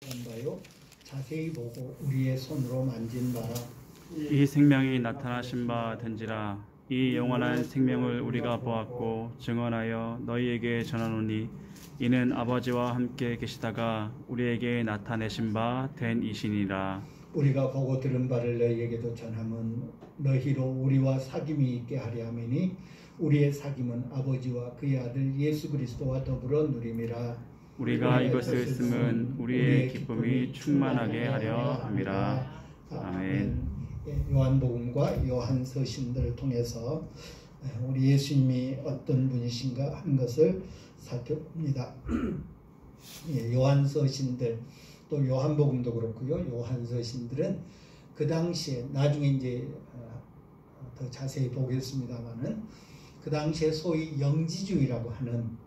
바요 자세히 보고 우리의 손으로 만진 바라. 이 생명이 나타나신 바 된지라. 이 영원한 생명을 우리가 보았고 증언하여 너희에게 전하노니 이는 아버지와 함께 계시다가 우리에게 나타내신 바 된 이시니라. 우리가 보고 들은 바를 너희에게도 전하면 너희로 우리와 사귐이 있게 하려 함이니 우리의 사귐은 아버지와 그의 아들 예수 그리스도와 더불어 누림이라. 우리가 이것을 쓰면 우리의 기쁨이 충만하게 하려 함이라. 아멘. 요한복음과 요한서신들을 통해서 우리 예수님이 어떤 분이신가 하는 것을 살펴봅니다. 요한서신들 또 요한복음도 그렇고요. 요한서신들은 그 당시에 나중에 이제 더 자세히 보겠습니다만은 그 당시에 소위 영지주의라고 하는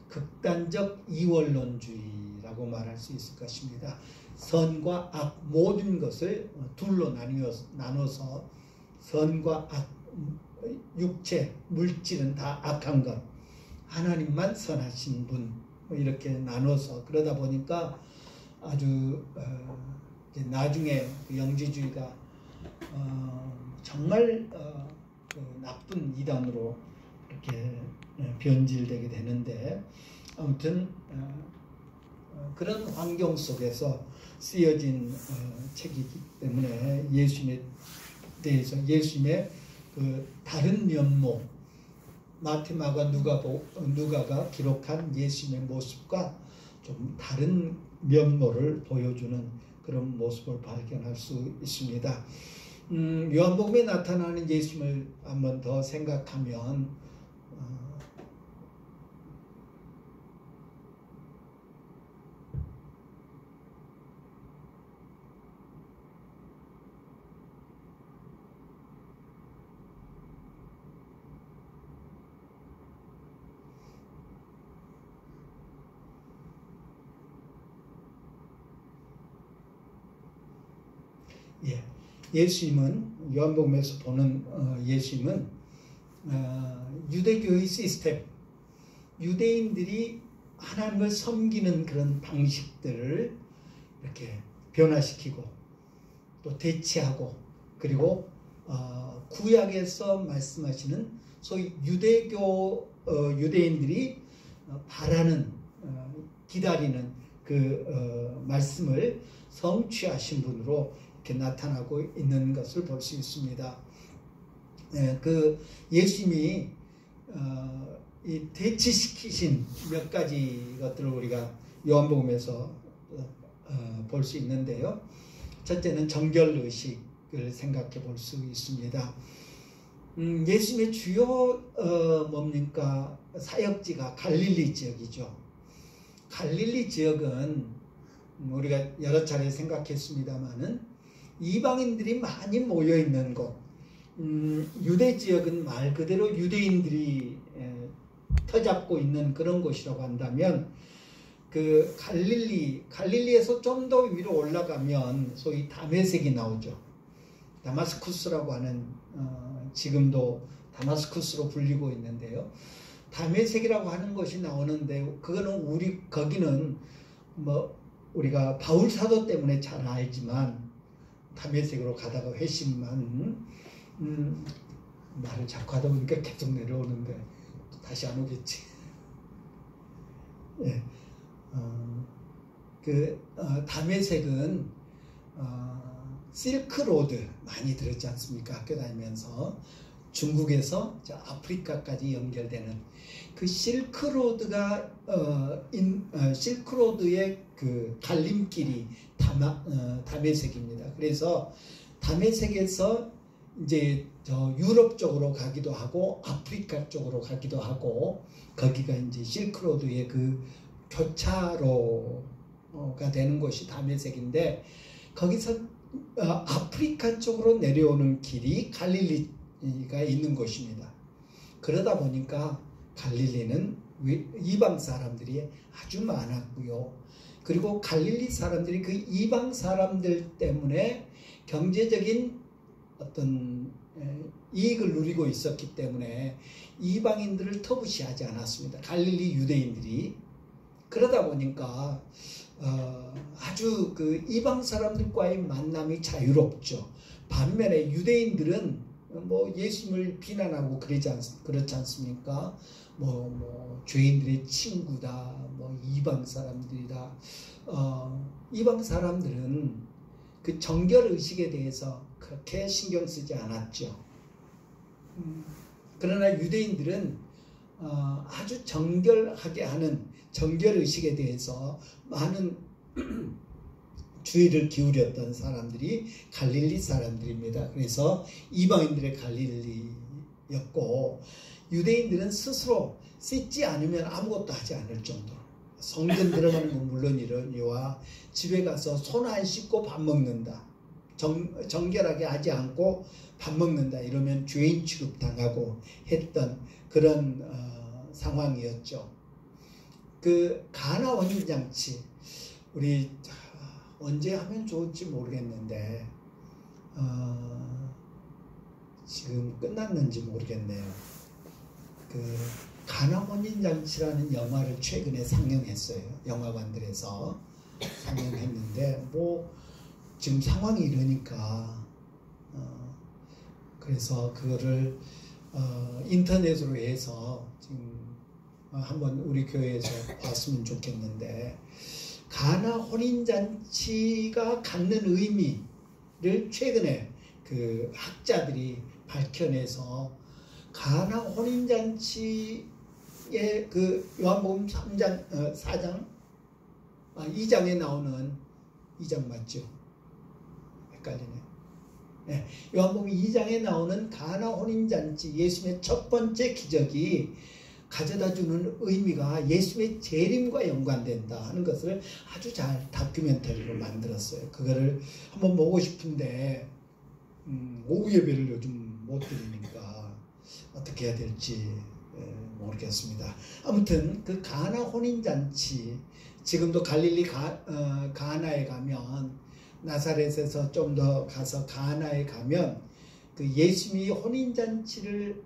극단적 이원론주의라고 말할 수 있을 것입니다. 선과 악 모든 것을 둘로 나눠서 선과 악, 육체, 물질은 다 악한 것, 하나님만 선하신 분 이렇게 나눠서 그러다 보니까 아주 나중에 영지주의가 정말 나쁜 이단으로 이렇게 변질되게 되는데 아무튼 그런 환경 속에서 쓰여진 책이기 때문에 예수님에 대해서 예수님의 그 다른 면모 마태, 마가, 누가가 기록한 예수님의 모습과 좀 다른 면모를 보여주는 그런 모습을 발견할 수 있습니다. 요한복음에 나타나는 예수님을 한번 더 생각하면 예수님은 요한복음에서 보는 예수님은 유대교의 시스템, 유대인들이 하나님을 섬기는 그런 방식들을 이렇게 변화시키고 또 대체하고 그리고 구약에서 말씀하시는 소위 유대인들이 바라는 기다리는 그 말씀을 성취하신 분으로 이렇게 나타나고 있는 것을 볼 수 있습니다. 그 예수님이 이 대치시키신 몇 가지 것들을 우리가 요한복음에서 볼 수 있는데요. 첫째는 정결의식을 생각해 볼 수 있습니다. 예수님의 주요 뭡니까? 사역지가 갈릴리 지역이죠. 갈릴리 지역은 우리가 여러 차례 생각했습니다마는 이방인들이 많이 모여 있는 곳, 유대 지역은 말 그대로 유대인들이 터잡고 있는 그런 곳이라고 한다면 그 갈릴리에서 좀 더 위로 올라가면 소위 다메섹이 나오죠. 다마스쿠스라고 하는 지금도 다마스쿠스로 불리고 있는데요. 다메섹이라고 하는 것이 나오는데 그거는 거기는 뭐 우리가 바울 사도 때문에 잘 알지만 다메섹으로 가다가 회심만 말을 자꾸 하다 보니까 계속 내려오는데 다시 안 오겠지. 예. 다메섹은 실크로드 많이 들었지 않습니까? 학교 다니면서 중국에서 아프리카까지 연결되는 그 실크로드가 실크로드의 그 갈림길이 다메섹입니다. 그래서 다메섹에서 이제 저 유럽 쪽으로 가기도 하고 아프리카 쪽으로 가기도 하고 거기가 이제 실크로드의 그 교차로가 되는 곳이 다메섹인데 거기서 아프리카 쪽으로 내려오는 길이 갈릴리가 있는 곳입니다. 그러다 보니까 갈릴리는 이방 사람들이 아주 많았고요. 그리고 갈릴리 사람들이 그 이방 사람들 때문에 경제적인 어떤 이익을 누리고 있었기 때문에 이방인들을 터부시하지 않았습니다. 갈릴리 유대인들이. 그러다 보니까 아주 그 이방 사람들과의 만남이 자유롭죠. 반면에 유대인들은 뭐 예수님을 비난하고 그렇지 않습니까? 뭐 죄인들의 친구다, 뭐 이방 사람들이다. 이방 사람들은 그 정결 의식에 대해서 그렇게 신경 쓰지 않았죠. 그러나 유대인들은 아주 정결하게 하는 정결 의식에 대해서 많은 주의를 기울였던 사람들이 갈릴리 사람들입니다. 그래서 이방인들의 갈릴리였고, 유대인들은 스스로 씻지 않으면 아무것도 하지 않을 정도로 성전 들어가는 건 물론이와 집에 가서 손 안 씻고 밥 먹는다, 정결하게 하지 않고 밥 먹는다 이러면 죄인 취급당하고 했던 그런 상황이었죠. 그 가나 혼인잔치 우리 언제 하면 좋을지 모르겠는데 지금 끝났는지 모르겠네요. 그 가나 혼인잔치라는 영화를 최근에 상영했어요. 영화관들에서 상영했는데 뭐 지금 상황이 이러니까 그래서 그거를 인터넷으로 해서 지금 한번 우리 교회에서 봤으면 좋겠는데, 가나 혼인잔치가 갖는 의미를 최근에 그 학자들이 밝혀내서 가나 혼인잔치의 그 요한복음 4장 2장에 나오는 2장 맞죠? 헷갈리네. 네, 요한복음 2장에 나오는 가나 혼인잔치, 예수님의 첫 번째 기적이 가져다주는 의미가 예수님의 재림과 연관된다 하는 것을 아주 잘 다큐멘터리로 만들었어요. 그거를 한번 보고 싶은데 오후 예배를 요즘 못 드리니까 어떻게 해야 될지 모르겠습니다. 아무튼 그 가나 혼인잔치, 지금도 갈릴리 가나에 가면, 나사렛에서 좀 더 가서 가나에 가면 그 예수님이 혼인잔치의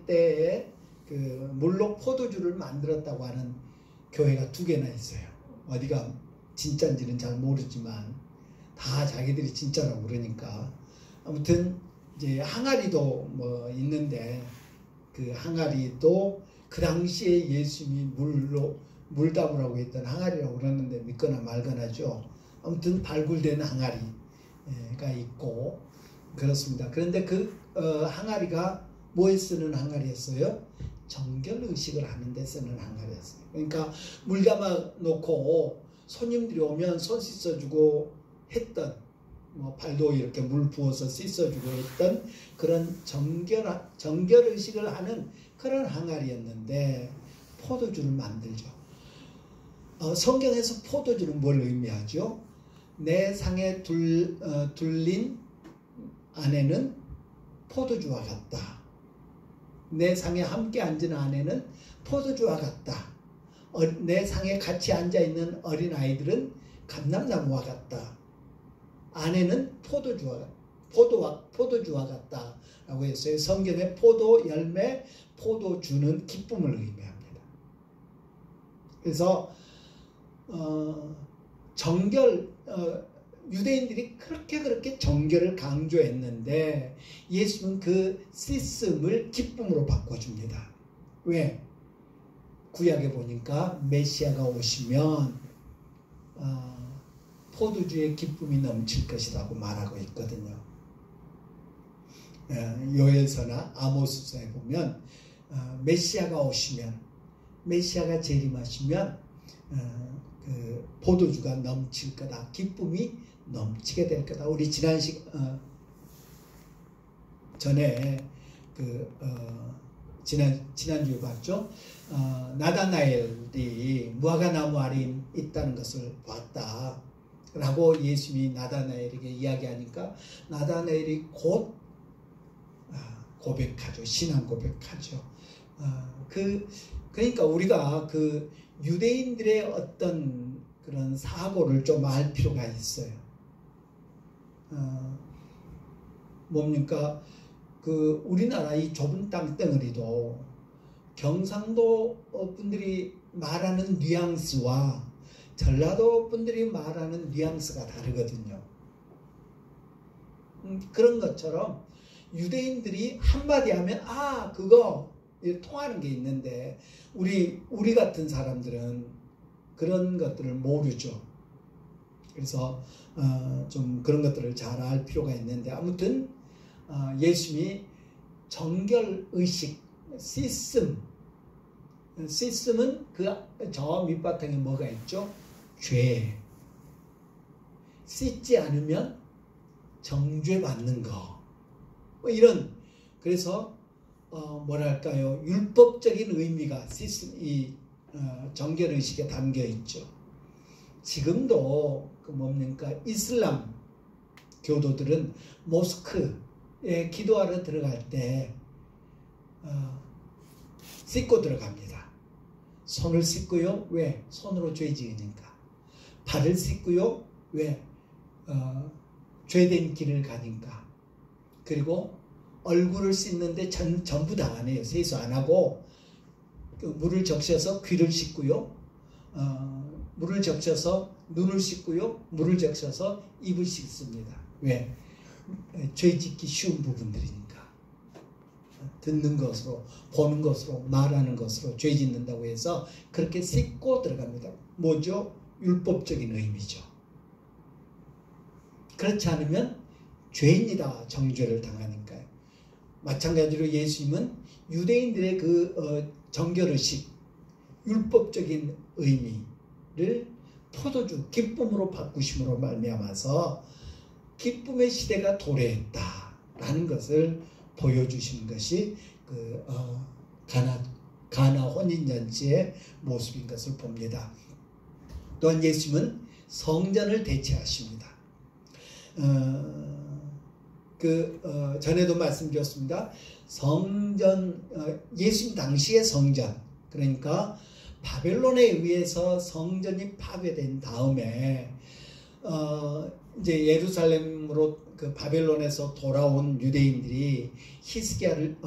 때에 그 물로 포도주를 만들었다고 하는 교회가 2개나 있어요. 어디가 진짜인지는 잘 모르지만 다 자기들이 진짜라고 그러니까. 아무튼 이제 항아리도 뭐 있는데, 그 항아리도 그 당시에 예수님이 물 담으라고 했던 항아리라고 그러는데 믿거나 말거나죠. 아무튼 발굴된 항아리가 있고 그렇습니다. 그런데 그 항아리가 뭐에 쓰는 항아리였어요? 정결 의식을 하는 데 쓰는 항아리였어요. 그러니까 물 담아 놓고 손님들이 오면 손 씻어주고 했던, 뭐 발도 이렇게 물 부어서 씻어주고 했던 그런 정결 의식을 하는 그런 항아리였는데 포도주를 만들죠. 성경에서 포도주는 뭘 의미하죠? 내 상에 둘린 아내는 포도주와 같다. 내 상에 함께 앉은 아내는 포도주와 같다. 내 상에 같이 앉아있는 어린아이들은 감람나무와 같다. 아내는 포도주와 같다 라고 했어요. 성경의 포도 열매, 포도주는 기쁨을 의미합니다. 그래서 유대인들이 그렇게 정결을 강조했는데 예수는 그 씻음을 기쁨으로 바꿔줍니다. 왜? 구약에 보니까 메시아가 오시면 포도주의 기쁨이 넘칠 것이라고 말하고 있거든요. 요엘서나 아모스서에 보면 메시아가 오시면, 메시아가 재림하시면 그 포도주가 넘칠 거다, 기쁨이 넘치게 될 거다. 우리 전에 지난주에 봤죠. 나다나엘이 무화과나무 아래 있다는 것을 봤다 라고 예수님이 나다나엘에게 이야기하니까 나다나엘이 곧 고백하죠. 신앙 고백하죠. 그러니까 우리가 그 유대인들의 어떤 그런 사고를 좀 알 필요가 있어요. 뭡니까? 그 우리나라 이 좁은 땅덩어리도 경상도 분들이 말하는 뉘앙스와 전라도 분들이 말하는 뉘앙스가 다르거든요. 그런 것처럼 유대인들이 한마디 하면 그거 통하는 게 있는데 우리 같은 사람들은 그런 것들을 모르죠. 그래서 좀 그런 것들을 잘 알 필요가 있는데, 아무튼 예수님이 정결의식 시스템은 저 밑바탕에 뭐가 있죠? 죄. 씻지 않으면 정죄 받는 거. 이런, 그래서 뭐랄까요, 율법적인 의미가 이 정결의식에 담겨 있죠. 지금도 뭡니까, 이슬람 교도들은 모스크에 기도하러 들어갈 때 씻고 들어갑니다. 손을 씻고요. 왜? 손으로 죄 지으니까. 발을 씻고요. 왜? 죄된 길을 가니까. 그리고 얼굴을 씻는데 전부 다 안 해요. 세수 안 하고 물을 적셔서 귀를 씻고요. 물을 적셔서 눈을 씻고요. 물을 적셔서 입을 씻습니다. 왜? 죄 짓기 쉬운 부분들이니까. 듣는 것으로, 보는 것으로, 말하는 것으로 죄 짓는다고 해서 그렇게 씻고 들어갑니다. 뭐죠? 율법적인 의미죠. 그렇지 않으면 죄인이다, 정죄를 당하니까요. 마찬가지로 예수님은 유대인들의 그 정결의식, 율법적인 의미를 포도주, 기쁨으로 바꾸심으로 말미암아서 기쁨의 시대가 도래했다라는 것을 보여주시는 것이 그 가나 혼인잔치의 모습인 것을 봅니다. 또한 예수님은 성전을 대체하십니다. 전에도 말씀드렸습니다. 성전, 예수님 당시의 성전, 그러니까 바벨론에 의해서 성전이 파괴된 다음에 이제 예루살렘으로 그 바벨론에서 돌아온 유대인들이 히스기야를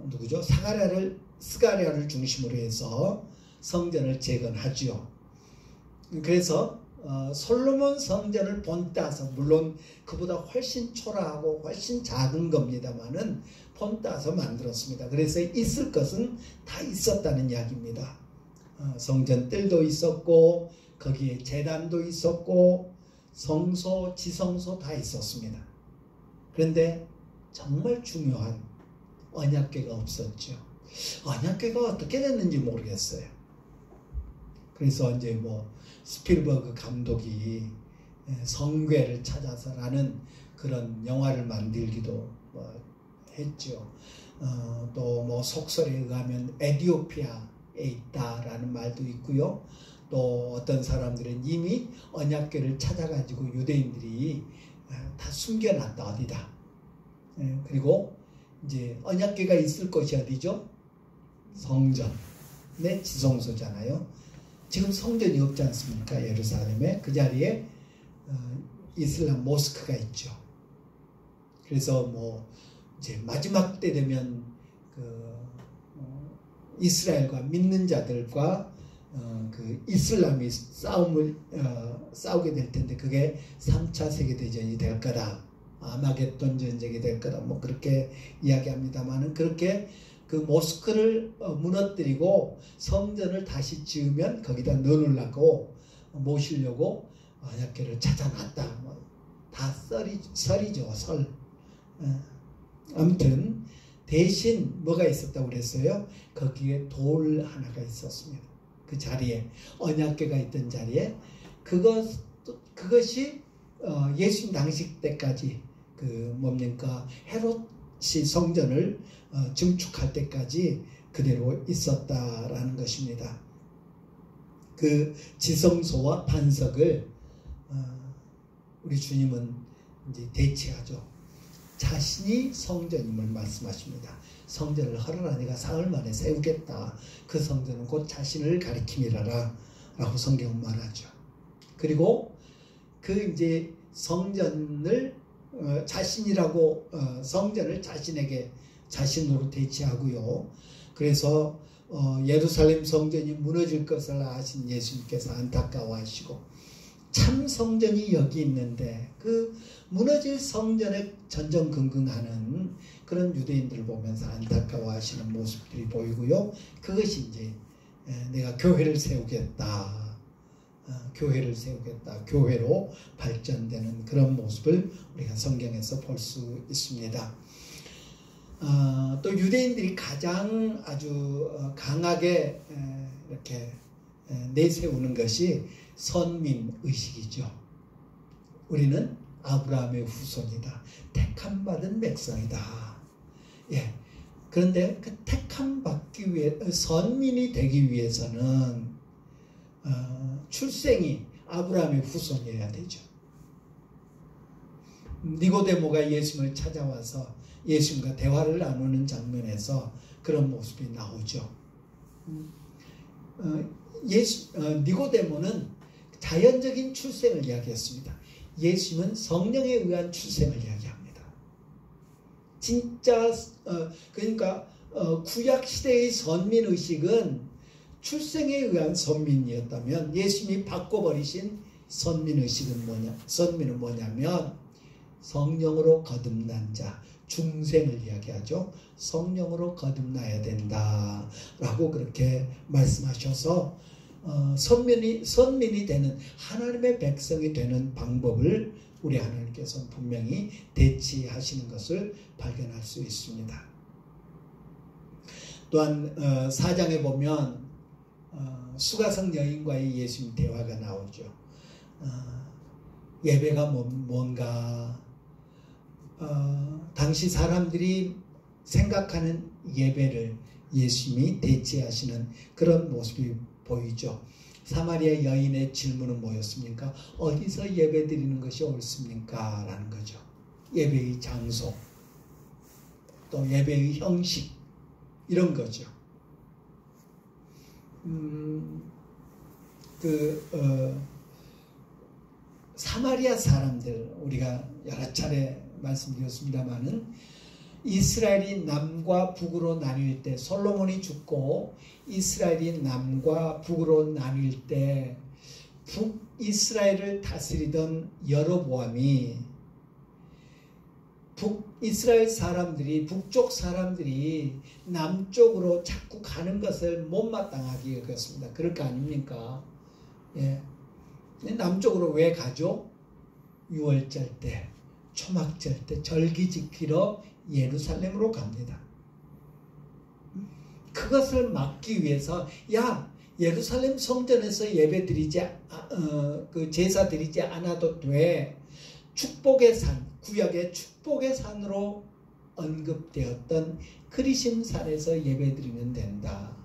누구죠? 스가랴를 중심으로 해서 성전을 재건하지요. 그래서 솔로몬 성전을 본따서, 물론 그보다 훨씬 초라하고 훨씬 작은 겁니다만은 본따서 만들었습니다. 그래서 있을 것은 다 있었다는 이야기입니다. 성전뜰도 있었고 거기에 제단도 있었고 성소, 지성소 다 있었습니다. 그런데 정말 중요한 언약궤가 없었죠. 언약궤가 어떻게 됐는지 모르겠어요. 그래서 이제 스필버그 감독이 성궤를 찾아서라는 그런 영화를 만들기도 했죠. 또 속설에 의하면 에티오피아에 있다라는 말도 있고요. 또 어떤 사람들은 이미 언약궤를 찾아가지고 유대인들이 다 숨겨놨다, 어디다. 그리고 이제 언약궤가 있을 곳이 어디죠? 성전의 지성소잖아요. 지금 성전이 없지 않습니까? 예루살렘에. 그 자리에 이슬람 모스크가 있죠. 그래서 이제 마지막 때 되면 이스라엘과 믿는 자들과 그 이슬람이 싸우게 될 텐데, 그게 3차 세계대전이 될 거다, 아마겟돈 전쟁이 될 거다, 그렇게 이야기합니다만은, 그렇게 그 모스크를 무너뜨리고 성전을 다시 지으면 거기다 넣으려고 모시려고 언약궤를 찾아놨다. 다 설이죠, 설. 아무튼 대신 뭐가 있었다고 그랬어요? 거기에 돌 하나가 있었습니다. 그 자리에, 언약궤가 있던 자리에, 그것이 예수님 당시 때까지 헤롯이 성전을 증축할 때까지 그대로 있었다라는 것입니다. 그 지성소와 반석을 우리 주님은 이제 대체하죠. 자신이 성전임을 말씀하십니다. 성전을 허러라 내가 사흘 만에 세우겠다. 그 성전은 곧 자신을 가리킴이라라 라고 성경은 말하죠. 그리고 그 이제 성전을 자신이라고 성전을 자신으로 대체하고요. 그래서 예루살렘 성전이 무너질 것을 아신 예수님께서 안타까워하시고 참 성전이 여기 있는데 그 무너질 성전에 전전긍긍하는 그런 유대인들을 보면서 안타까워하시는 모습들이 보이고요. 그것이 이제 내가 교회를 세우겠다. 교회를 세우겠다. 교회로 발전되는 그런 모습을 우리가 성경에서 볼 수 있습니다. 또 유대인들이 가장 아주 강하게 이렇게 내세우는 것이 선민의식이죠. 우리는 아브라함의 후손이다. 택함받은 백성이다. 예. 그런데 그 택함받기 위해 선민이 되기 위해서는 출생이 아브라함의 후손이어야 되죠. 니고데모가 예수님을 찾아와서 예수님과 대화를 나누는 장면에서 그런 모습이 나오죠. 니고데모는 자연적인 출생을 이야기했습니다. 예수님은 성령에 의한 출생을 이야기합니다. 진짜 그러니까 구약 시대의 선민의식은 출생에 의한 선민이었다면 예수님이 바꿔버리신 선민은 뭐냐면 성령으로 거듭난 자, 중생을 이야기하죠. 성령으로 거듭나야 된다라고 그렇게 말씀하셔서 선민이 되는 하나님의 백성이 되는 방법을 우리 하나님께서 분명히 대치하시는 것을 발견할 수 있습니다. 또한 4장에 보면 수가성 여인과의 예수님 대화가 나오죠. 예배가 뭔가 당시 사람들이 생각하는 예배를 예수님이 대체하시는 그런 모습이 보이죠. 사마리아 여인의 질문은 뭐였습니까? 어디서 예배 드리는 것이 옳습니까? 라는 거죠. 예배의 장소, 또 예배의 형식, 이런 거죠. 사마리아 사람들, 우리가 여러 차례 말씀드렸습니다마는 이스라엘이 남과 북으로 나뉠 때, 솔로몬이 죽고 이스라엘이 남과 북으로 나뉠 때 북이스라엘을 다스리던 여로보암이 북이스라엘 사람들이, 북쪽 사람들이 남쪽으로 자꾸 가는 것을 못마땅하게 여겼습니다. 그럴 거 아닙니까? 예. 남쪽으로 왜 가죠? 유월절 때, 초막절 때 절기 지키러 예루살렘으로 갑니다. 그것을 막기 위해서 예루살렘 성전에서 예배 드리지 그 제사 드리지 않아도 돼. 축복의 산, 구약의 축복의 산으로 언급되었던 그리심산에서 예배 드리면 된다.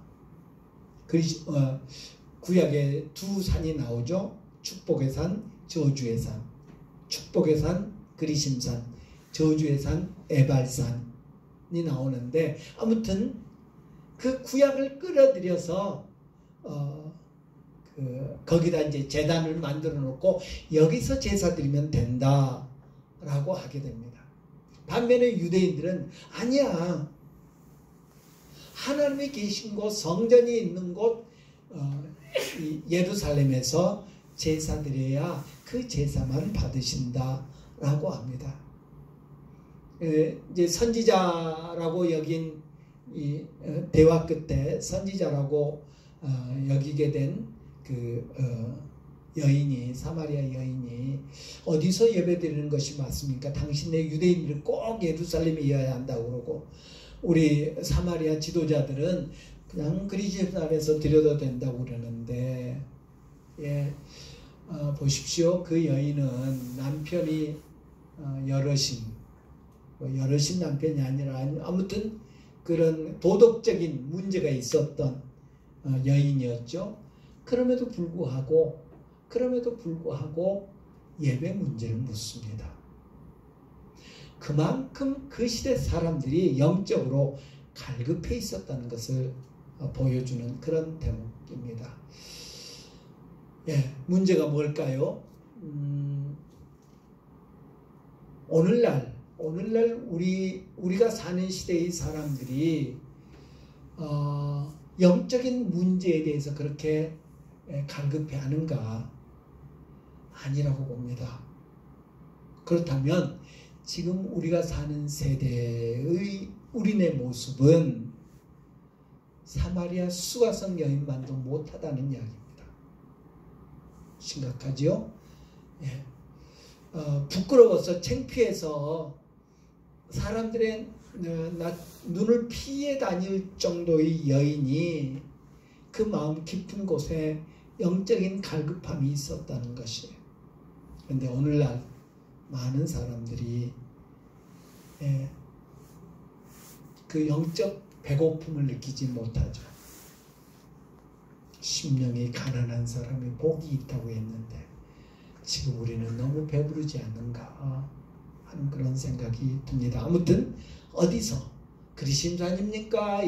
구약에 두 산이 나오죠. 축복의 산, 저주의 산. 축복의 산, 그리심산, 저주의 산, 에발산이 나오는데, 아무튼 그 구약을 끌어들여서 거기다 이제 제단을 만들어 놓고 여기서 제사 드리면 된다라고 하게 됩니다. 반면에 유대인들은 아니야, 하나님이 계신 곳, 성전이 있는 곳 예루살렘에서 제사 드려야 그 제사만 받으신다라고 합니다. 이제 선지자라고 여긴 이 대화 끝에 선지자라고 여기게 된 여인이, 사마리아 여인이 어디서 예배드리는 것이 맞습니까? 당신네 유대인들은 꼭 예루살렘이어야 한다고 그러고, 우리 사마리아 지도자들은 그냥 그리심산에서 드려도 된다고 그러는데, 보십시오. 그 여인은 남편이 여럿인 남편이 아니라 아무튼 그런 도덕적인 문제가 있었던 여인이었죠. 그럼에도 불구하고 예배 문제를 묻습니다. 그만큼 그 시대 사람들이 영적으로 갈급해 있었다는 것을 보여주는 그런 대목입니다. 문제가 뭘까요? 오늘날 우리가 사는 시대의 사람들이 영적인 문제에 대해서 그렇게 갈급해하는가? 아니라고 봅니다. 그렇다면 지금 우리가 사는 세대의 우리네 모습은 사마리아 수가성 여인만도 못하다는 이야기입니다. 심각하지요? 예. 부끄러워서 창피해서 사람들의 눈을 피해 다닐 정도의 여인이 그 마음 깊은 곳에 영적인 갈급함이 있었다는 것이에요. 그런데 오늘날 많은 사람들이 그 영적 배고픔을 느끼지 못하죠. 심령이 가난한 사람이 복이 있다고 했는데 지금 우리는 너무 배부르지 않는가 하는 그런 생각이 듭니다. 아무튼 어디서 그리심산입니까?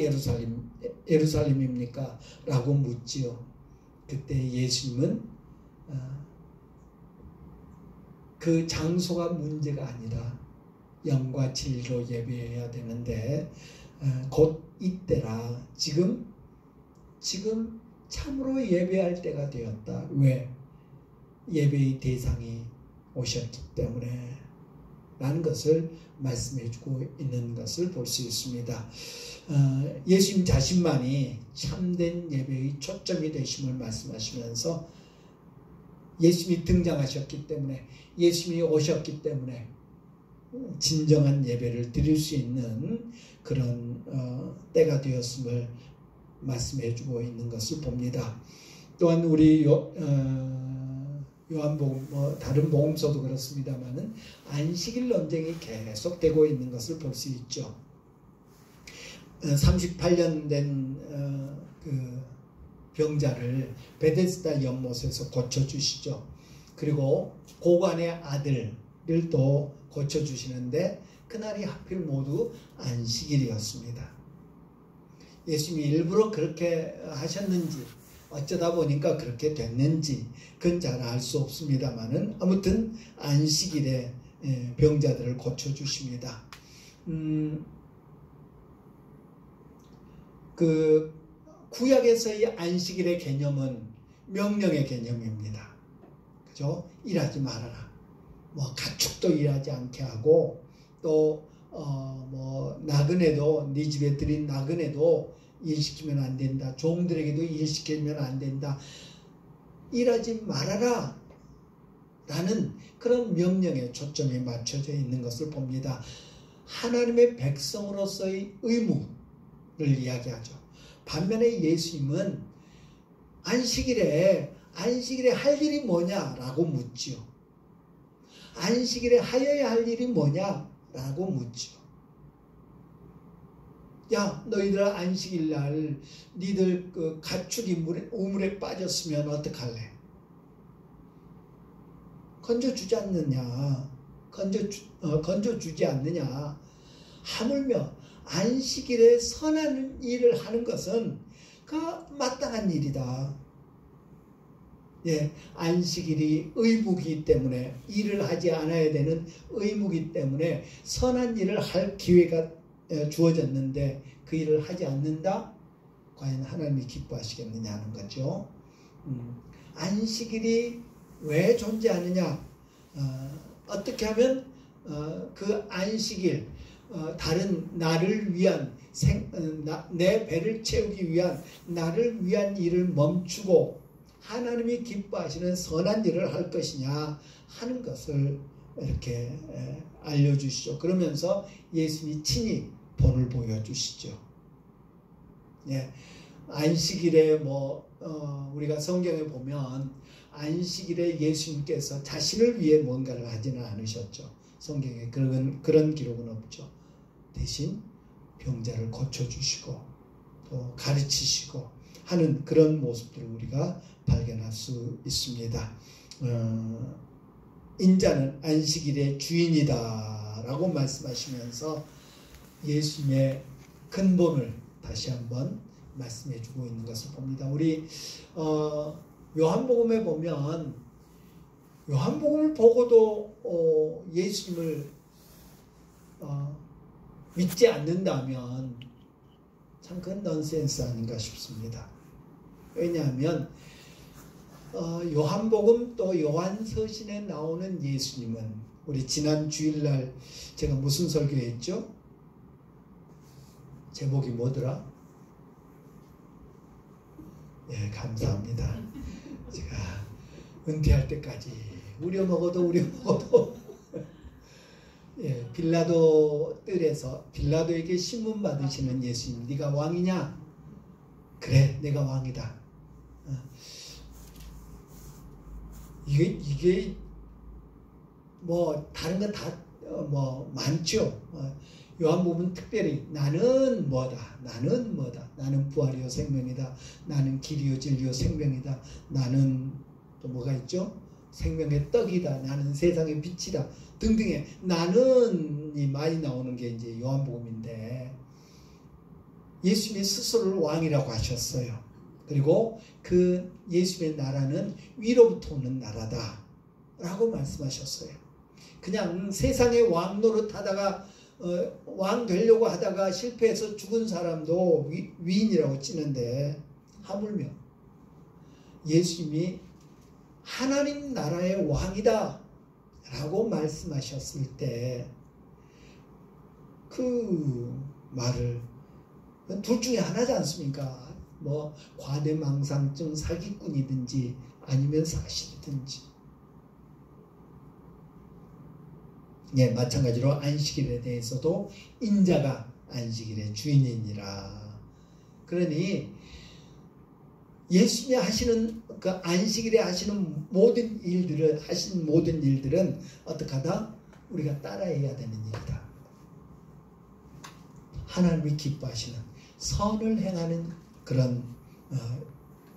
예루살렘입니까? 라고 묻지요. 그때 예수님은 그 장소가 문제가 아니라 영과 진리로 예배해야 되는데 곧 이때라. 지금 참으로 예배할 때가 되었다. 왜? 예배의 대상이 오셨기 때문에 라는 것을 말씀해주고 있는 것을 볼 수 있습니다. 예수님 자신만이 참된 예배의 초점이 되심을 말씀하시면서 예수님이 등장하셨기 때문에, 예수님이 오셨기 때문에 진정한 예배를 드릴 수 있는 그런 때가 되었음을 말씀해주고 있는 것을 봅니다. 또한 우리 요한복음, 다른 복음서도 그렇습니다만은 안식일 논쟁이 계속되고 있는 것을 볼 수 있죠. 38년 된 그 병자를 베데스다 연못에서 고쳐주시죠. 그리고 고관의 아들을 또 고쳐주시는데 그날이 하필 모두 안식일이었습니다. 예수님이 일부러 그렇게 하셨는지 어쩌다 보니까 그렇게 됐는지 그건 잘 알 수 없습니다만은 아무튼 안식일에 병자들을 고쳐주십니다. 그 구약에서의 안식일의 개념은 명령의 개념입니다. 그죠? 일하지 말아라. 뭐 가축도 일하지 않게 하고 또 나그네도 네 집에 들인 나그네도 일시키면 안 된다. 종들에게도 일시키면 안 된다. 일하지 말아라 라는 그런 명령에 초점이 맞춰져 있는 것을 봅니다. 하나님의 백성으로서의 의무를 이야기하죠. 반면에 예수님은 안식일에 할 일이 뭐냐라고 묻지요. 안식일에 하여야 할 일이 뭐냐라고 묻지요. 야, 너희들 안식일 날 니들 그 가축이 우물에 빠졌으면 어떡할래? 건져주지 않느냐? 건져주지 않느냐? 하물며 안식일에 선한 일을 하는 것은 그 마땅한 일이다. 예, 안식일이 의무이기 때문에 일을 하지 않아야 되는 의무이기 때문에 선한 일을 할 기회가 주어졌는데 그 일을 하지 않는다? 과연 하나님이 기뻐하시겠느냐 하는 거죠. 안식일이 왜 존재하느냐? 어떻게 하면 그 안식일 다른 나를 위한 내 배를 채우기 위한 나를 위한 일을 멈추고 하나님이 기뻐하시는 선한 일을 할 것이냐 하는 것을 이렇게 알려주시죠. 그러면서 예수님이 친히 본을 보여주시죠. 예, 안식일에 우리가 성경에 보면 안식일에 예수님께서 자신을 위해 뭔가를 하지는 않으셨죠. 성경에 그런 기록은 없죠. 대신 병자를 고쳐주시고 또 가르치시고 하는 그런 모습들을 우리가 발견할 수 있습니다. 인자는 안식일의 주인이다 라고 말씀하시면서 예수님의 근본을 다시 한번 말씀해주고 있는 것을 봅니다. 우리 요한복음에 보면 요한복음을 보고도 예수님을 믿지 않는다면 참 참 그건 넌센스 아닌가 싶습니다. 왜냐하면 요한복음 또 요한서신에 나오는 예수님은, 우리 지난 주일날 제가 무슨 설교했죠? 제목이 뭐더라? 예, 감사합니다. 제가 은퇴할 때까지 우려먹어도 예, 빌라도 뜰에서 빌라도에게 신문 받으시는 예수님, 네가 왕이냐? 그래, 내가 왕이다. 이게 뭐 다른 건 다 뭐 많죠. 요한복음은 특별히 나는 뭐다, 나는 부활이요 생명이다, 나는 길이요 진리요 생명이다, 나는 또 뭐가 있죠? 생명의 떡이다, 나는 세상의 빛이다 등등의 나는이 많이 나오는 게 이제 요한복음인데, 예수님이 스스로를 왕이라고 하셨어요. 그리고 그 예수님의 나라는 위로부터 오는 나라다 라고 말씀하셨어요. 그냥 세상의 왕 노릇하다가 왕 되려고 하다가 실패해서 죽은 사람도 위인이라고 치는데, 하물며 예수님이 하나님 나라의 왕이다 라고 말씀하셨을 때, 그 말을 둘 중에 하나지 않습니까? 뭐 과대망상증 사기꾼이든지 아니면 사실이든지. 예, 마찬가지로 안식일에 대해서도 인자가 안식일의 주인이니라. 그러니 예수님이 하시는 그 안식일에 하시는 모든 일들은 어떻게 하다? 우리가 따라해야 되는 일이다. 하나님이 기뻐하시는 선을 행하는 그런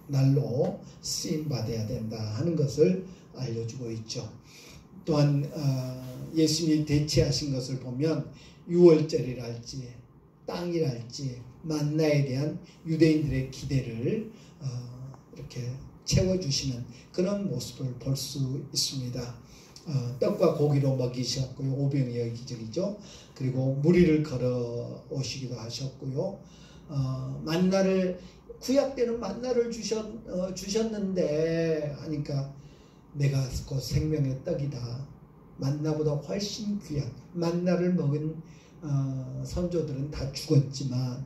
날로 쓰임받아야 된다 하는 것을 알려주고 있죠. 또한 예수님이 대체하신 것을 보면 유월절이랄지 땅이랄지 만나에 대한 유대인들의 기대를 이렇게 채워주시는 그런 모습을 볼 수 있습니다. 떡과 고기로 먹이셨고요. 오병이어 기적이죠. 그리고 무리를 걸어 오시기도 하셨고요. 만나를, 구약 때는 만나를 주셨는데 하니까 내가 곧 생명의 떡이다. 만나보다 훨씬 귀한 만나를 먹은 선조들은 다 죽었지만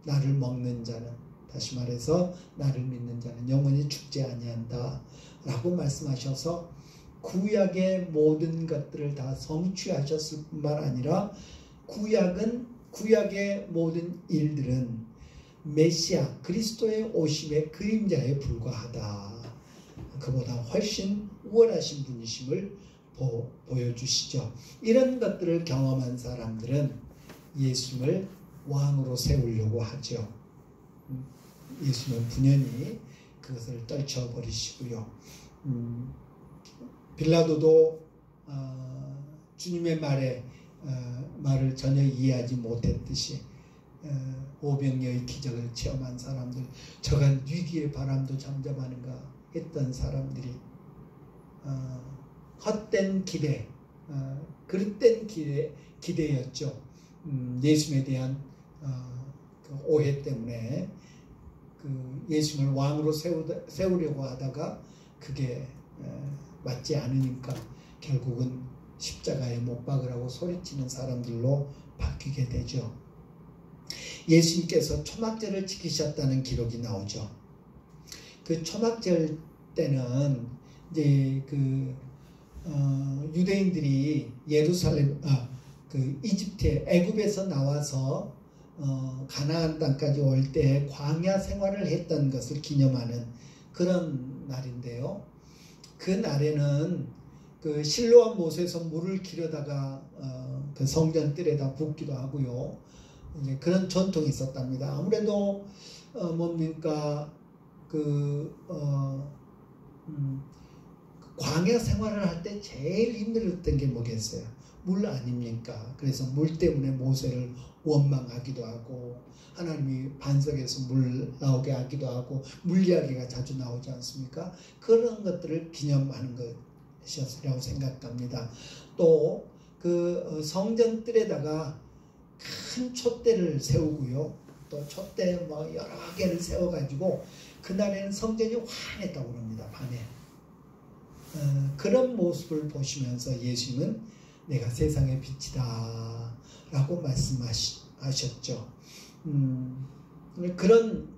나를 먹는 자는, 다시 말해서 나를 믿는 자는 영원히 죽지 아니한다 라고 말씀하셔서 구약의 모든 것들을 다 성취하셨을 뿐만 아니라 구약의 모든 일들은 메시아 그리스도의 오심의 그림자에 불과하다. 그보다 훨씬 우월하신 분이심을 보여주시죠. 이런 것들을 경험한 사람들은 예수님을 왕으로 세우려고 하죠. 예수님은 분연히 그것을 떨쳐버리시고요. 빌라도도 주님의 말을 전혀 이해하지 못했듯이 오병이어의 기적을 체험한 사람들, 저간 위기의 바람도 잠잠하는가 했던 사람들이 헛된 기대, 그릇된 기대였죠. 예수님에 대한 그 오해 때문에 그 예수님을 왕으로 세우려고 하다가 그게 맞지 않으니까 결국은 십자가에 못 박으라고 소리치는 사람들로 바뀌게 되죠. 예수님께서 초막절을 지키셨다는 기록이 나오죠. 그 초막절 때는 이제 유대인들이 예루살렘, 그 이집트에 애굽에서 나와서 가나안 땅까지 올 때 광야 생활을 했던 것을 기념하는 그런 날인데요. 그 날에는 그 실로암 못에서 물을 기르다가 그 성전 뜰에다 붓기도 하고요. 이제 그런 전통이 있었답니다. 아무래도 뭡니까 광야 생활을 할 때 제일 힘들었던 게 뭐겠어요? 물 아닙니까? 그래서 물 때문에 모세를 원망하기도 하고 하나님이 반석에서 물 나오게 하기도 하고 물 이야기가 자주 나오지 않습니까? 그런 것들을 기념하는 것이었으라고 생각합니다. 또 그 성전 뜰에다가 큰 촛대를 세우고요. 또 촛대 뭐 여러 개를 세워가지고 그날에는 성전이 환했다고 합니다. 밤에. 그런 모습을 보시면서 예수님은 내가 세상의 빛이다 라고 말씀하셨죠. 그런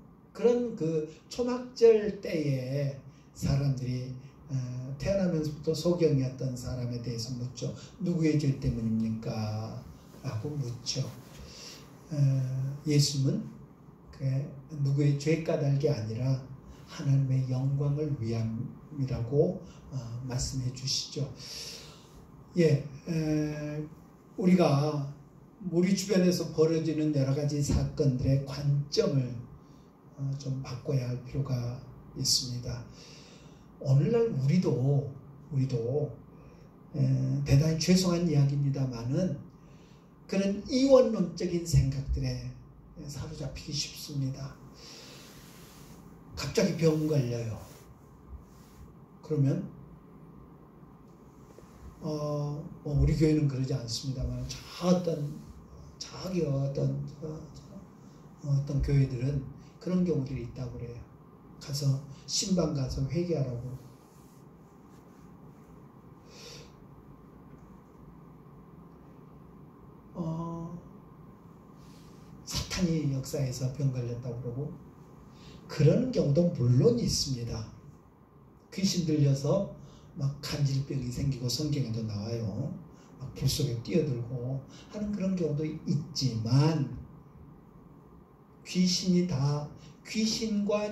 그 초막절 때에 사람들이 태어나면서부터 소경이었던 사람에 대해서 묻죠. 누구의 죄 때문입니까? 라고 묻죠. 예수님은 누구의 죄 까닭이 아니라 하나님의 영광을 위함이라고 말씀해 주시죠. 예, 우리가 우리 주변에서 벌어지는 여러 가지 사건들의 관점을 좀 바꿔야 할 필요가 있습니다. 오늘날 우리도 대단히 죄송한 이야기입니다만은 그런 이원론적인 생각들에 사로잡히기 쉽습니다. 갑자기 병 걸려요. 그러면 우리 교회는 그러지 않습니다만 어떤 교회들은 그런 경우들이 있다고 그래요. 가서 신방 가서 회개하라고. 사탄이 역사에서 병 걸렸다고 그러고 그런 경우도 물론 있습니다. 귀신 들려서 막 간질병이 생기고 성경에도 나와요. 막 불 속에 뛰어들고 하는 그런 경우도 있지만 귀신과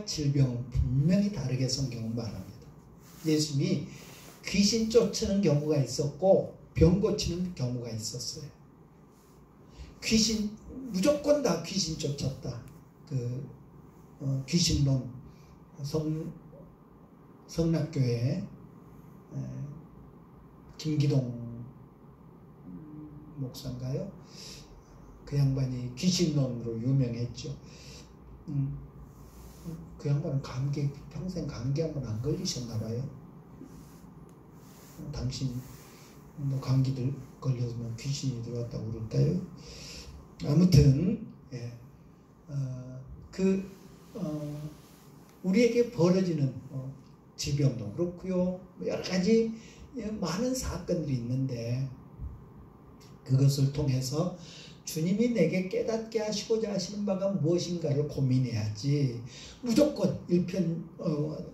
질병은 분명히 다르게 성경은 말합니다. 예수님이 귀신 쫓는 경우가 있었고 병 고치는 경우가 있었어요. 무조건 다 귀신 쫓았다. 귀신론 성락교회 김기동 목사인가요? 그 양반이 귀신론으로 유명했죠. 그 양반은 평생 감기 한 번 안 걸리셨나 봐요. 당신 뭐 감기들 걸려서 귀신이 들어왔다고 그럴까요? 아무튼 우리에게 벌어지는 질병도 그렇고요. 여러 가지 많은 사건들이 있는데 그것을 통해서 주님이 내게 깨닫게 하시고자 하시는 바가 무엇인가를 고민해야지 무조건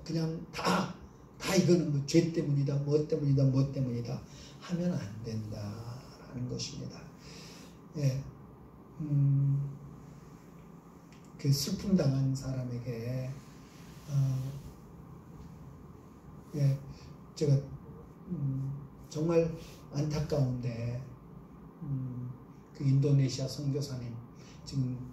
그냥 다 이거는 뭐 죄 때문이다 뭐 때문이다 하면 안 된다라는 것입니다. 예, 그 슬픔 당한 사람에게 제가 정말 안타까운데 그 인도네시아 선교사님 지금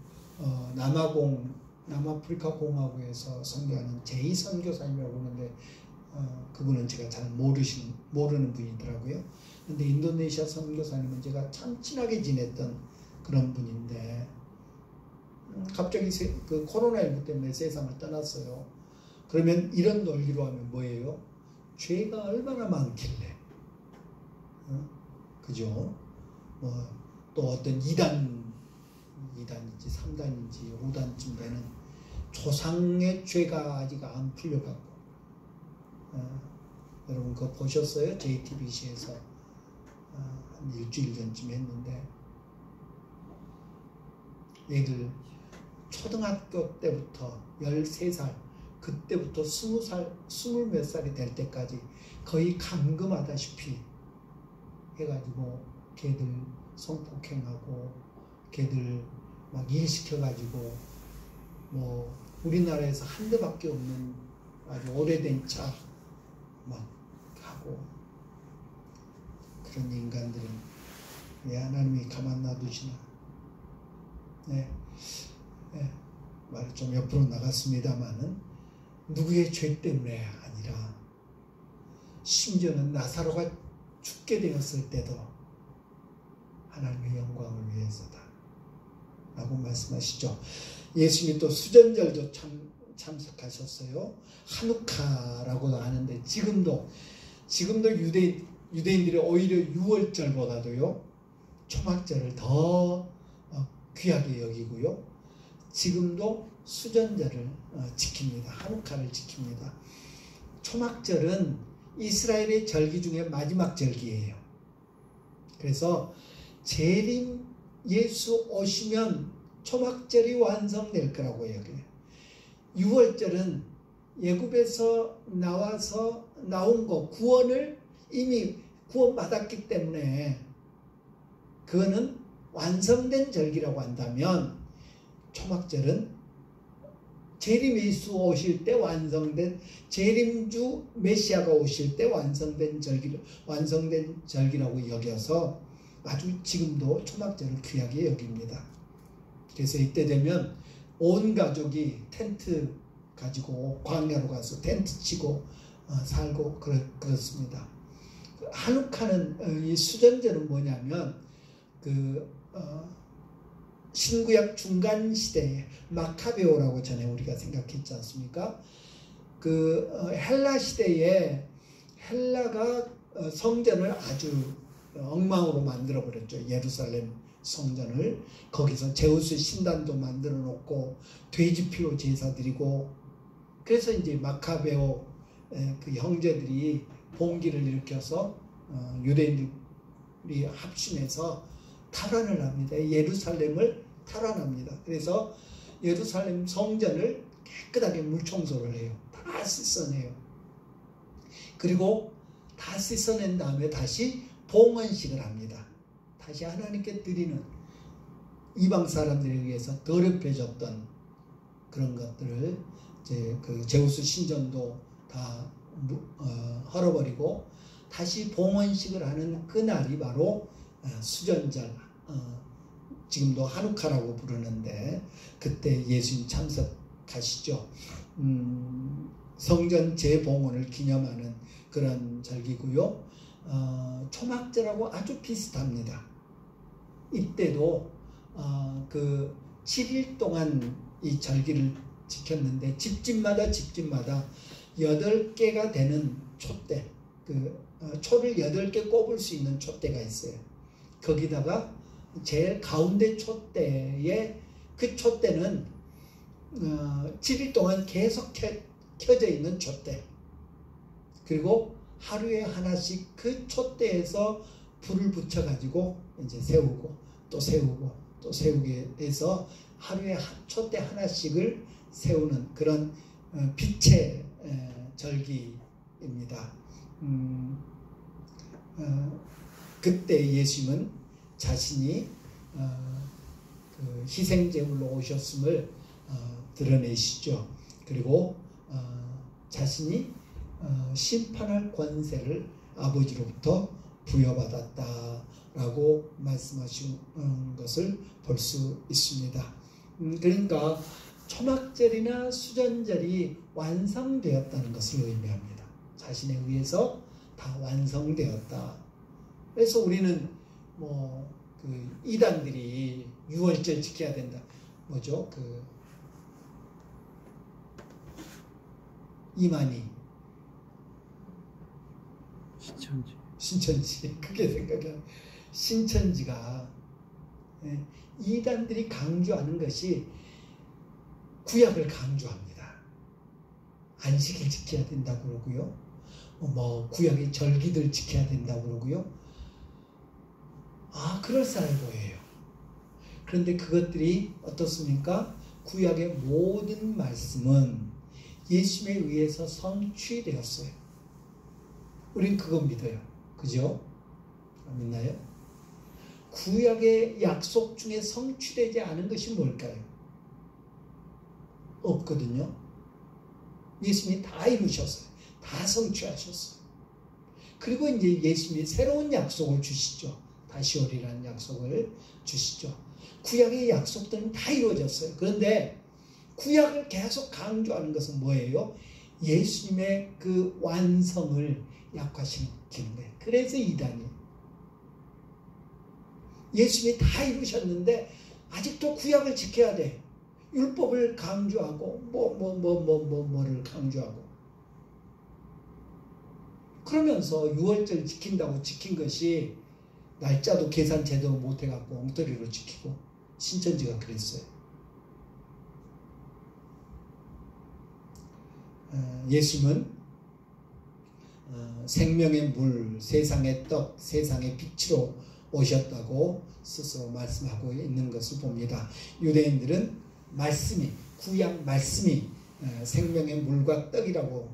남아프리카 공화국에서 선교하는 제이 선교사님이라고 하는데 그분은 제가 잘 모르는 분이더라고요. 근데 인도네시아 선교사님은 제가 참 친하게 지냈던 그런 분인데 갑자기 그 코로나19 때문에 세상을 떠났어요. 그러면 이런 논리로 하면 뭐예요? 죄가 얼마나 많길래 그죠? 또 어떤 2단인지 3단인지 5단쯤 되는 조상의 죄가 아직 안 풀려갖고 여러분 그거 보셨어요? JTBC에서 한 일주일 전쯤 했는데 얘들 초등학교 때부터 13살 그때부터 20몇 살이 될 때까지 거의 감금하다시피 해가지고 걔들 성폭행하고 걔들 막 일시켜가지고 뭐 우리나라에서 한 대밖에 없는 아주 오래된 차 막 하고 그런 인간들은 왜 하나님이 가만 놔두시나. 말이 좀 옆으로 나갔습니다만은 누구의 죄 때문에 아니라 심지어는 나사로가 죽게 되었을 때도 하나님의 영광을 위해서다 라고 말씀하시죠. 예수님이 또 수전절도 참석하셨어요. 하누카라고도 하는데 지금도 유대인들이 오히려 6월절보다도요 초막절을 더 귀하게 여기고요. 지금도 수전절을 지킵니다. 하누카를 지킵니다. 초막절은 이스라엘의 절기 중에 마지막 절기예요. 그래서 재림 예수 오시면 초막절이 완성될 거라고 여겨요. 6월절은 예굽에서 나온 거 구원을 이미 구원받았기 때문에 그거는 완성된 절기라고 한다면, 초막절은 재림 예수 오실 때 완성된, 재림주 메시아가 오실 때 완성된 절기라고 여겨서 아주 지금도 초막절을 귀하게 여깁니다. 그래서 이때 되면 온 가족이 텐트 가지고 광야로 가서 텐트 치고 살고 그렇습니다. 하누카는 이 수전절은 뭐냐면 신구약 중간 시대에 마카베오라고 전에 우리가 생각했지 않습니까? 헬라 시대에 헬라가 성전을 아주 엉망으로 만들어 버렸죠. 예루살렘 성전을. 거기서 제우스 신단도 만들어 놓고 돼지피로 제사 드리고, 그래서 이제 마카베오 그 형제들이 봉기를 일으켜서 유대인들이 합심해서 탈환을 합니다. 예루살렘을 탈환합니다. 그래서 예루살렘 성전을 깨끗하게 물청소를 해요. 다 씻어내요. 그리고 다 씻어낸 다음에 다시 봉헌식을 합니다. 다시 하나님께 드리는, 이방 사람들에 의해서 더럽혀졌던 그런 것들을 이제 제우스 신전도 다 헐어버리고 다시 봉헌식을 하는 그날이 바로 수전절, 지금도 하누카라고 부르는데, 그때 예수님 참석하시죠. 성전 재봉헌을 기념하는 그런 절기고요. 초막절하고 아주 비슷합니다. 이때도 7일 동안 이 절기를 지켰는데 집집마다 8개가 되는 촛대, 초를 8개 꼽을 수 있는 촛대가 있어요. 거기다가 제일 가운데 촛대에, 그 촛대는 7일 동안 계속 켜져 있는 촛대, 그리고 하루에 하나씩 그 촛대에서 불을 붙여 가지고 이제 세우고 또 세우고 또 세우게 해서 하루에 촛대 하나씩을 세우는 그런 빛의 절기입니다. 그때 예수님은 자신이 희생제물로 오셨음을 드러내시죠. 그리고 자신이 심판할 권세를 아버지로부터 부여받았다라고 말씀하신 것을 볼 수 있습니다. 그러니까 초막절이나 수전절이 완성되었다는 것을 의미합니다. 자신에 의해서 다 완성되었다. 그래서 우리는 이단들이 6월절 지켜야 된다. 뭐죠? 이만희 신천지 그게 생각해요. 신천지가 이단들이 강조하는 것이 구약을 강조합니다. 안식일 지켜야 된다고 그러고요. 구약의 절기들 지켜야 된다고 그러고요. 그럴싸해 보여요. 그런데 그것들이 어떻습니까? 구약의 모든 말씀은 예수님에 의해서 성취되었어요. 우린 그거 믿어요. 그죠? 믿나요? 구약의 약속 중에 성취되지 않은 것이 뭘까요? 없거든요. 예수님이 다 이루셨어요. 다 성취하셨어요. 그리고 이제 예수님이 새로운 약속을 주시죠. 다시 오리라는 약속을 주시죠. 구약의 약속들은 다 이루어졌어요. 그런데 구약을 계속 강조하는 것은 뭐예요? 예수님의 그 완성을 약화시키는 거예요. 그래서 이단이 예수님이 다 이루셨는데 아직도 구약을 지켜야 돼. 율법을 강조하고 뭐를 강조하고 그러면서 6월절 지킨다고 지킨 것이 날짜도 계산 제대로 못해갖고 엉터리로 지키고 신천지가 그랬어요. 예수님은 생명의 물, 세상의 떡, 세상의 빛으로 오셨다고 스스로 말씀하고 있는 것을 봅니다. 유대인들은 말씀이, 구약 말씀이 생명의 물과 떡이라고,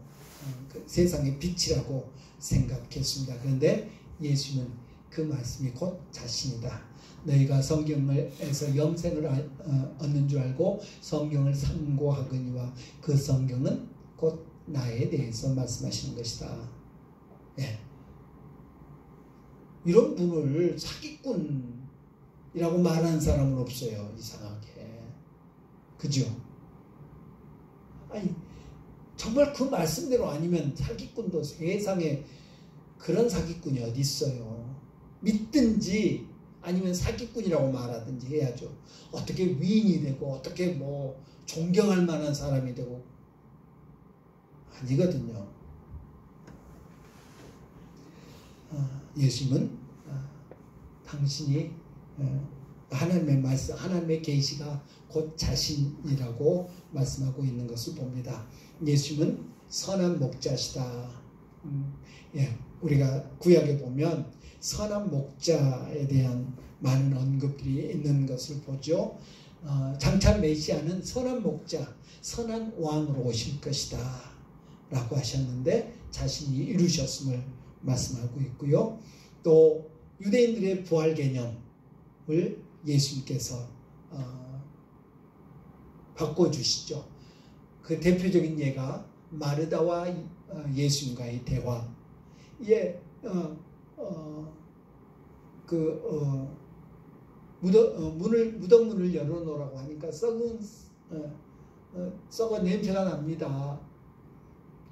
세상의 빛이라고 생각했습니다. 그런데 예수님은 그 말씀이 곧 자신이다. 너희가 성경에서 영생을 얻는 줄 알고 성경을 삼고하거니와 그 성경은 곧 나에 대해서 말씀하시는 것이다. 예. 이런 분을 사기꾼이라고 말하는 사람은 없어요. 이상하게. 그죠? 아니, 정말 그 말씀대로 아니면 사기꾼도 세상에 그런 사기꾼이 어디 있어요. 믿든지 아니면 사기꾼이라고 말하든지 해야죠. 어떻게 위인이 되고 어떻게 뭐 존경할 만한 사람이 되고 아니거든요. 예수님은 당신이 하나님의 말씀, 하나님의 계시가 곧 자신이라고 말씀하고 있는 것을 봅니다. 예수님은 선한 목자시다. 예, 우리가 구약에 보면 선한 목자에 대한 많은 언급들이 있는 것을 보죠. 장차 메시아는 선한 목자, 선한 왕으로 오실 것이다 라고 하셨는데 자신이 이루셨음을 말씀하고 있고요. 또 유대인들의 부활 개념을 예수님께서 바꿔주시죠. 그 대표적인 예가 마르다와 예수님과의 대화. 예, 무덤 문을 열어놓으라고 하니까 썩은 냄새가 납니다.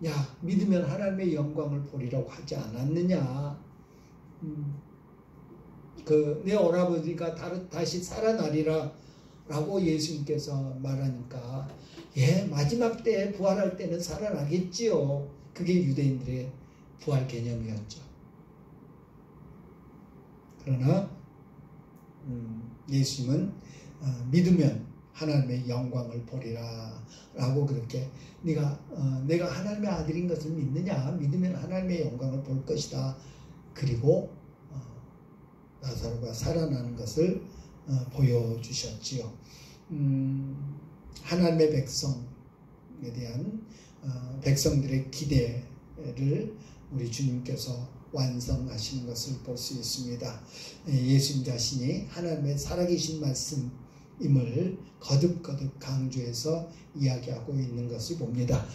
야, 믿으면 하나님의 영광을 보리라고 하지 않았느냐? 내 오라버지가 다시 살아나리라 라고 예수님께서 말하니까, 예, 마지막 때에 부활할 때는 살아나겠지요. 그게 유대인들의 부활 개념이었죠. 그러나 예수님은 믿으면 하나님의 영광을 보리라 라고 그렇게 내가 하나님의 아들인 것을 믿느냐? 믿으면 하나님의 영광을 볼 것이다. 그리고 나사로가 살아나는 것을 보여주셨지요. 하나님의 백성에 대한 백성들의 기대를 우리 주님께서 완성하시는 것을 볼 수 있습니다. 예수님 자신이 하나님의 살아계신 말씀임을 거듭거듭 강조해서 이야기하고 있는 것을 봅니다.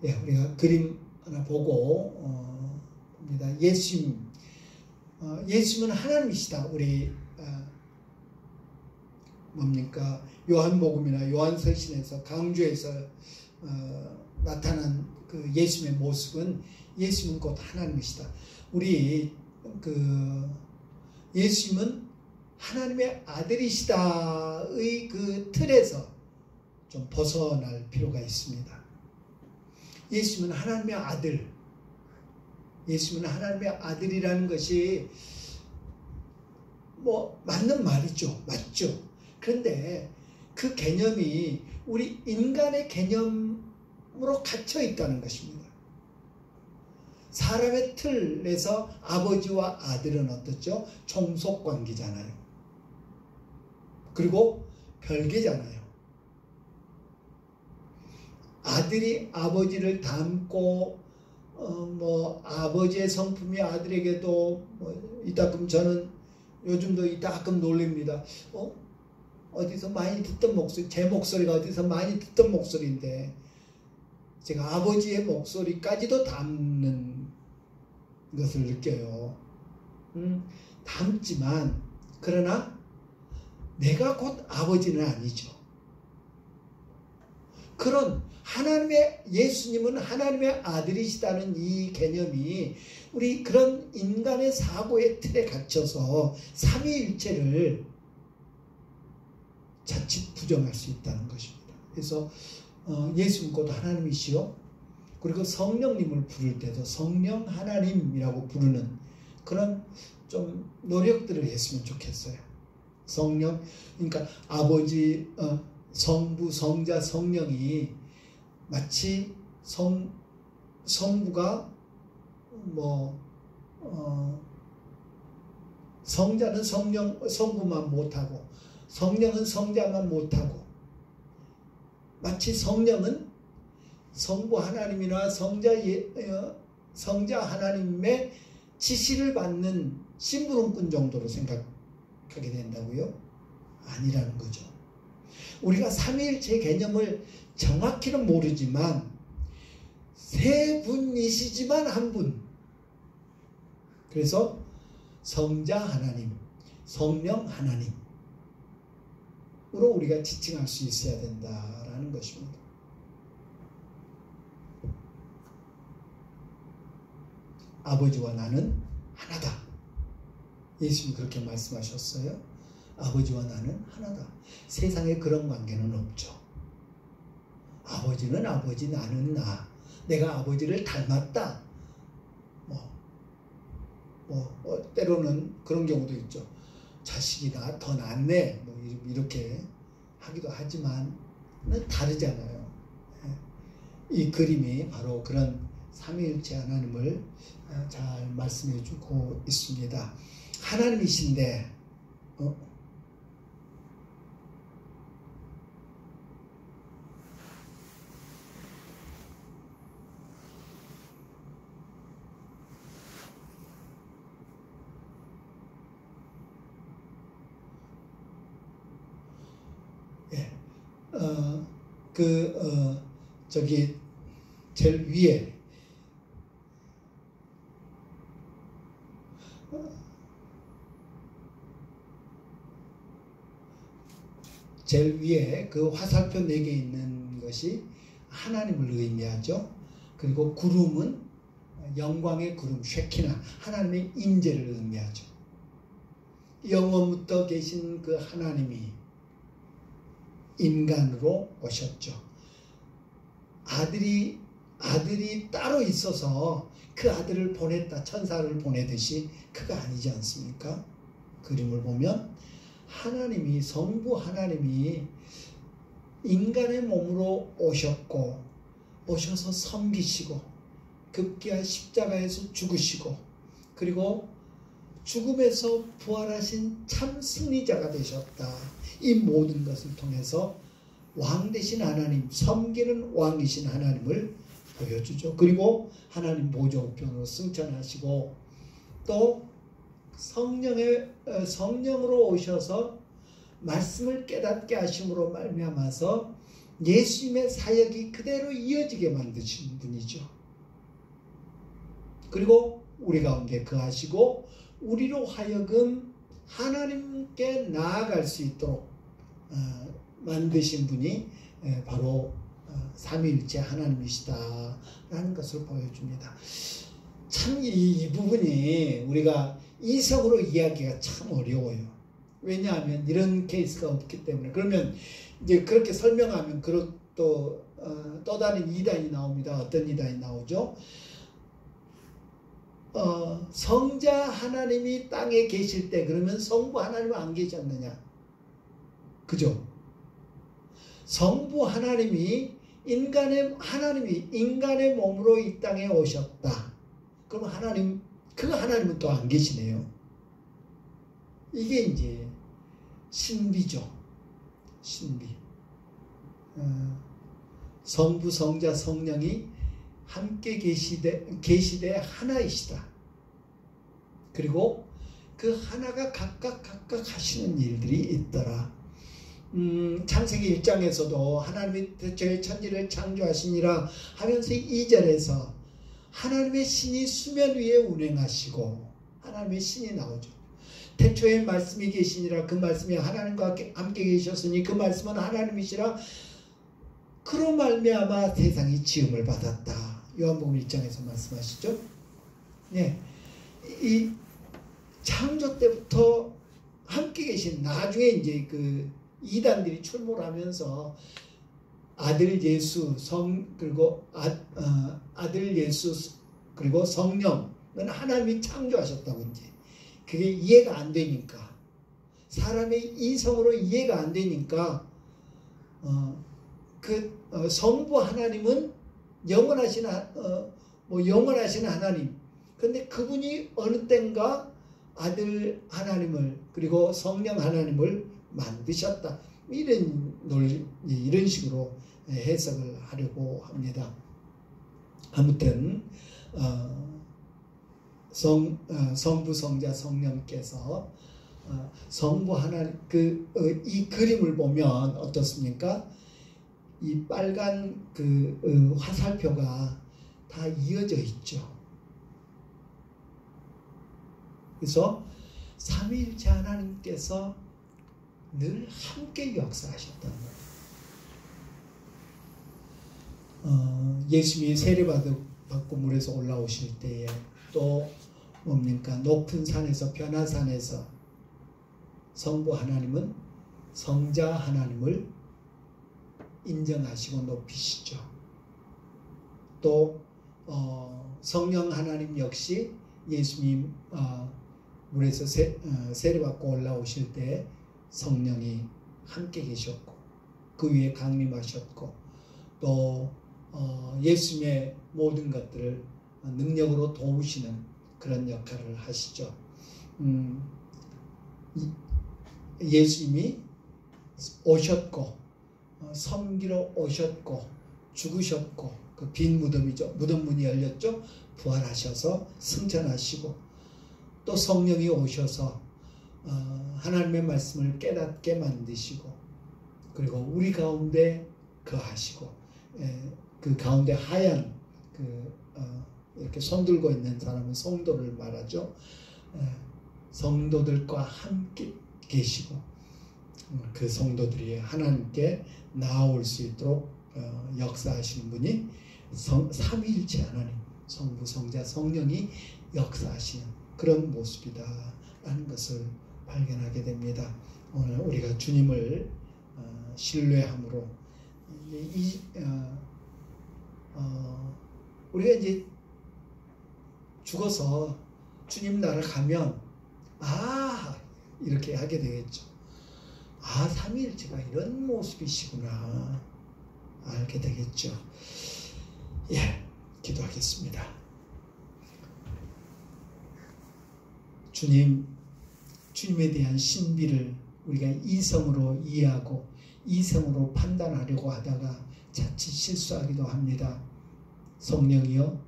예, 우리가 그림 하나 보고 봅니다. 예수님은 하나님이시다. 우리 뭡니까? 요한복음이나 요한서신에서 강조해서 나타난 그 예수님의 모습은 예수님은 곧 하나님이시다. 우리 예수님은 하나님의 아들이시다의 그 틀에서 좀 벗어날 필요가 있습니다. 예수님은 하나님의 아들, 예수님은 하나님의 아들이라는 것이 뭐 맞는 말이죠. 맞죠. 그런데 그 개념이 우리 인간의 개념으로 갇혀 있다는 것입니다. 사람의 틀에서 아버지와 아들은 어떻죠? 종속관계잖아요. 그리고 별개잖아요. 아들이 아버지를 닮고 뭐 아버지의 성품이 아들에게도 이따금 저는 요즘도 이따금 놀립니다. 어디서 많이 듣던 목소리, 제 목소리가 어디서 많이 듣던 목소리인데 제가 아버지의 목소리까지도 닮는 것을 느껴요. 닮지만 그러나 내가 곧 아버지는 아니죠. 그런 하나님의 예수님은 하나님의 아들이시다는 이 개념이 우리 그런 인간의 사고의 틀에 갇혀서 삼위일체를 자칫 부정할 수 있다는 것입니다. 그래서 예수님 곧 하나님이시요. 그리고 성령님을 부를 때도 성령 하나님이라고 부르는 그런 좀 노력들을 했으면 좋겠어요. 성령, 그러니까 아버지, 성부, 성자, 성령이 마치 성부가 성자는 성부만 못하고 성령은 성자만 못하고, 마치 성령은 성부 하나님이나 성자 하나님의 지시를 받는 심부름꾼 정도로 생각하게 된다고요? 아니라는 거죠. 우리가 삼위일체 개념을 정확히는 모르지만 세 분이시지만 한 분. 그래서 성자 하나님, 성령 하나님으로 우리가 지칭할 수 있어야 된다라는 것입니다. 아버지와 나는 하나다. 예수님이 그렇게 말씀하셨어요. 아버지와 나는 하나다. 세상에 그런 관계는 없죠. 아버지는 아버지, 나는 나. 내가 아버지를 닮았다. 때로는 그런 경우도 있죠. 자식이 나 더 낫네. 이렇게 하기도 하지만 다르잖아요. 이 그림이 바로 그런 삼위일체 하나님을 잘 말씀해 주고 있습니다. 하나님이신데 저기 제일 위에 그 화살표 4개 있는 것이 하나님을 의미하죠. 그리고 구름은 영광의 구름, 쉐키나, 하나님의 임재를 의미하죠. 영원부터 계신 그 하나님이 인간으로 오셨죠. 아들이 따로 있어서 그 아들을 보냈다, 천사를 보내듯이 그가 아니지 않습니까? 그림을 보면 하나님이, 성부 하나님이 인간의 몸으로 오셔서 섬기시고 급기야 십자가에서 죽으시고 그리고 죽음에서 부활하신 참 승리자가 되셨다. 이 모든 것을 통해서 왕 되신 하나님, 섬기는 왕이신 하나님을 보여주죠. 그리고 하나님 보좌우편으로 승천하시고 또 성령으로 오셔서 말씀을 깨닫게 하심으로 말미암아서 예수님의 사역이 그대로 이어지게 만드신 분이죠. 그리고 우리 가운데 거하시고 우리로 하여금 하나님께 나아갈 수 있도록 만드신 분이 바로 삼위일체 하나님이시다라는 것을 보여줍니다. 참 이 부분이 우리가 이성으로 이야기가 참 어려워요. 왜냐하면 이런 케이스가 없기 때문에. 그러면 이제 그렇게 설명하면 또 다른 이단이 나옵니다. 어떤 이단이 나오죠? 성자 하나님이 땅에 계실 때 그러면 성부 하나님은 안 계셨느냐? 그죠? 성부 하나님이 인간의 몸으로 이 땅에 오셨다. 그럼 그 하나님은 또 안 계시네요. 이게 이제 신비죠. 신비. 성부, 성자, 성령이 함께 계시되 하나이시다. 그리고 그 하나가 각각 하시는 일들이 있더라. 창세기 1장에서도 하나님이 태초에 천지를 창조하시니라 하면서 2절에서 하나님의 신이 수면 위에 운행하시고 하나님의 신이 나오죠. 태초에 말씀이 계시니라, 그 말씀이 하나님과 함께 계셨으니 그 말씀은 하나님이시라, 그로 말미암아 세상이 지음을 받았다. 요한복음 1장에서 말씀하시죠. 네, 이 창조 때부터 함께 계신, 나중에 이제 그 이단들이 출몰 하면서 아들 예수, 그리고 아들 예수, 그리고 성령은 하나님이 창조하셨다고 이제 그게 이해가 안 되니까, 사람의 이성으로 이해가 안 되니까 성부 하나님은 영원하신 하나님. 근데 그분이 어느 땐가 아들 하나님을 그리고 성령 하나님을 만드셨다. 이런 식으로 해석을 하려고 합니다. 아무튼 성부, 성자, 성령께서 성부 하나님 이 그림을 보면 어떻습니까? 이 빨간 화살표가 다 이어져 있죠. 그래서 삼위일체 하나님께서 늘 함께 역사하셨던 거예요. 예수님이 세례받고 물에서 올라오실 때에 또 뭡니까? 높은 산에서 변화산에서 성부 하나님은 성자 하나님을 인정하시고 높이시죠. 또 성령 하나님 역시 예수님 물에서 세례받고 올라오실 때 성령이 함께 계셨고 그 위에 강림하셨고 또 예수님의 모든 것들을 능력으로 도우시는 그런 역할을 하시죠. 예수님이 오셨고 섬기러 오셨고 죽으셨고 그 빈 무덤이죠. 무덤 문이 열렸죠. 부활하셔서 승천하시고 또 성령이 오셔서 하나님의 말씀을 깨닫게 만드시고 그리고 우리 가운데 거하시고 그 가운데 하얀 이렇게 손 들고 있는 사람은 성도를 말하죠. 성도들과 함께 계시고 그 성도들이 하나님께 나아올 수 있도록 역사하시는 분이 삼위일체 하나님 성부, 성자, 성령이 역사하시는 그런 모습이다라는 것을 발견하게 됩니다. 오늘 우리가 주님을 신뢰함으로 우리가 이제 죽어서 주님 나라 가면 이렇게 하게 되겠죠. 삼위일체가 이런 모습이시구나 알게 되겠죠. 기도하겠습니다. 주님에 대한 신비를 우리가 이성으로 이해하고 이성으로 판단하려고 하다가 자칫 실수하기도 합니다. 성령이여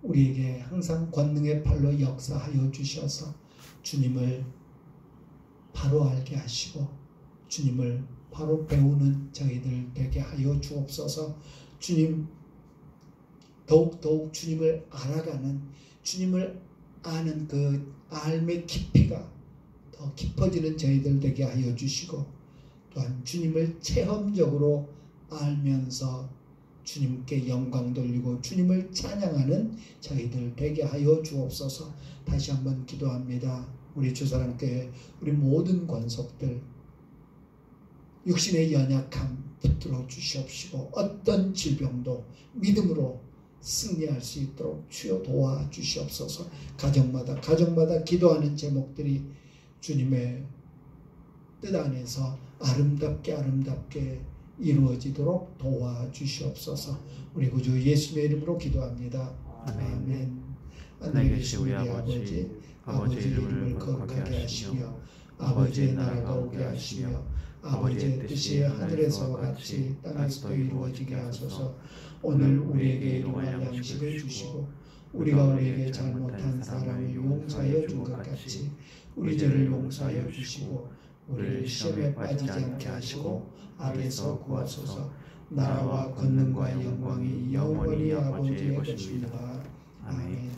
우리에게 항상 권능의 팔로 역사하여 주셔서 주님을 바로 알게 하시고 주님을 바로 배우는 저희들 되게 하여 주옵소서. 더욱 주님을 알아가는 주님을 아는 그 알의 깊이가 더 깊어지는 저희들 되게 하여 주시고 또한 주님을 체험적으로 알면서 주님께 영광 돌리고 주님을 찬양하는 저희들 되게 하여 주옵소서. 다시 한번 기도합니다. 우리 주사랑교회 우리 모든 권속들 육신의 연약함 붙들어 주시옵시고 어떤 질병도 믿음으로 승리할 수 있도록 주여 도와 주시옵소서. 가정마다 기도하는 제목들이 주님의 뜻 안에서 아름답게 이루어지도록 도와 주시옵소서. 우리 구주 예수의 이름으로 기도합니다. 아멘. 하늘에 계신 우리 아버지 이름을 거룩하게 하시며 아버지의 나라가 오게 하시며 아버지의 뜻이 하늘에서와 같이 땅에서도 이루어지게 하소서. 오늘 우리에게 일용할 양식을 주시고 우리가 우리에게 잘못한 사람을 용서하여 준 것 같이 우리 죄를 용서하여 주시고 우리를 시험에 빠지지 않게 하시고 악에서 구하소서. 나라와 권능과 영광이 영원히 아버지의 것입니다. 아멘.